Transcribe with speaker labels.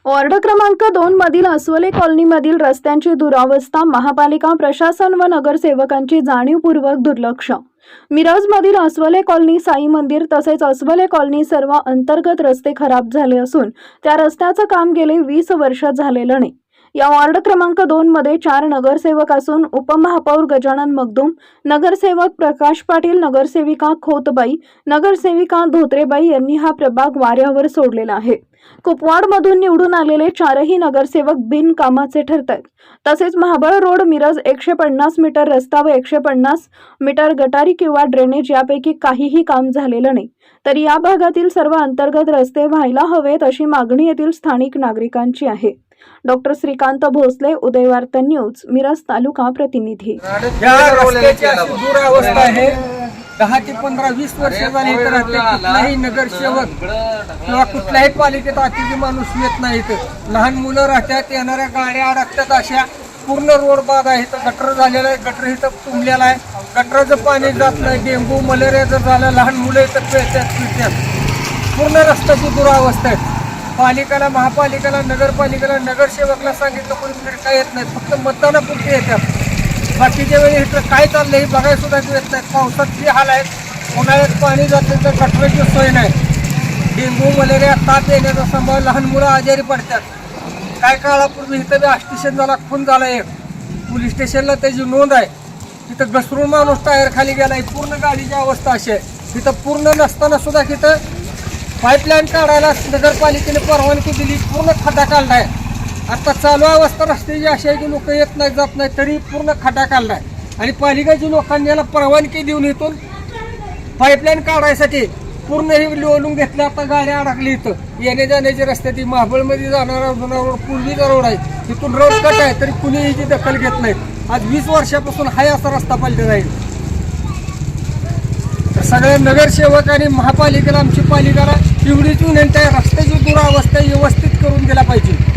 Speaker 1: Ward क्रमांक 2 मधील अस्वले कॉलनीमधील रस्त्यांची दुरावस्था, महापालिका प्रशासन व नगरसेवकांची जाणीवपूर्वक दुर्लक्ष। मिरजमधील अस्वले कॉलनी, साई मंदिर तसेच अस्वले कॉलनी सर्व अंतर्गत रस्ते खराब झाले असून त्या रस्त्याचं काम गेले 20 वर्ष झालेलं नाही। या वॉर्ड क्रमांक 2 मध्ये 4 नगरसेवक असून उपमहापौर गजानन मगदूम, नगरसेवक प्रकाश पाटील, नगरसेविका खोतबाई, नगरसेविका धोत्रेबाई यांनी हा प्रभाग वाऱ्यावर सोडलेला आहे। कुपवाडमधून निवडून आलेले 4ही नगरसेवक बिनकामाचे ठरतात। तसेच महाबळ रोड मिरज 150 मीटर रस्ता व 150 मीटर गटारी किंवा ड्रेनेज यापैकी काहीही काम झालेलं नाही। तरी या भागातील सर्व अंतर्गत रस्ते व्हायला हवेत अशी मागणी येथील स्थानिक नागरिकांची आहे। डॉक्टर श्रीकांत भोसले, उदयवार्ता न्यूज, मिरज तालुका प्रतिनिधी।
Speaker 2: या रस्त्याची अशी दुरावस्था आहे। 10 ते 15-20 वर्ष झाली इथे राहते। कुठलाही नगरसेवक किंवा कुठल्याही पालिकेत अतिथी माणूस येत नाही। लहान मुलं राहतात, येणाऱ्या गाड्या अडकतात, अशा पूर्ण रोड बाद आहे। गटर झालेला आहे, गटर इथं तुंबलेला आहे, गटराचं पाणी जात नाही। डेंग्यू मलेरिया जर झालं, लहान मुलं इथं पिळतात। पूर्ण रस्त्याची दुरावस्था आहे। पालिकेला, महापालिकेला, नगरपालिकेला, नगरसेवकला सांगितलं कोणी फिरका येत नाही, फक्त मतदानापुरते येतात। बाकीच्या वेळी इथं काय चाललंय हे बघायला सुद्धा येत नाही। पावसात जे हाल आहेत, उन्हाळ्यात पाणी जाते तर गटराची सोय नाही। डेंग्यू मलेरिया ताप येण्याचा संभव, लहान मुलं आजारी पडतात। काय काळापूर्वी इथं बी स्टेशनला खून झाला, एक पोलीस स्टेशनला त्याची नोंद आहे। तिथं घसरून माणूस टायर खाली गेलाय। पूर्ण गाडीची अवस्था अशी आहे। तिथं पूर्ण नसताना सुद्धा तिथं पाईपलाईन काढायला नगरपालिकेने परवानगी दिली, पूर्ण खड्डा काढलाय। आता चालू अवस्था रस्त्याची अशी आहे की लोक येत नाही, जात नाही, तरी पूर्ण खड्डा काढलाय। आणि पालिकेच्या लोकांनी याला परवानगी देऊन इथून पाईपलाईन काढायसाठी पूर्ण हे लोलून घेतलं। आता गाड्या अडकली इथं येण्या जाण्याची रस्ते, ती महाबळमध्ये जाणारा जुना रोड, पूर्वीचा रोड आहे, तिथून रोड कट आहे, तरी कुणी याची दखल घेत नाही। आज 20 वर्षापासून हाय असा रस्ता पडला जाईल। तर सगळ्या नगरसेवक आणि महापालिकेला, आमची पालिकेला एवढीच विनंती आहे, रस्त्याची दुरावस्था व्यवस्थित करून दिला पाहिजे।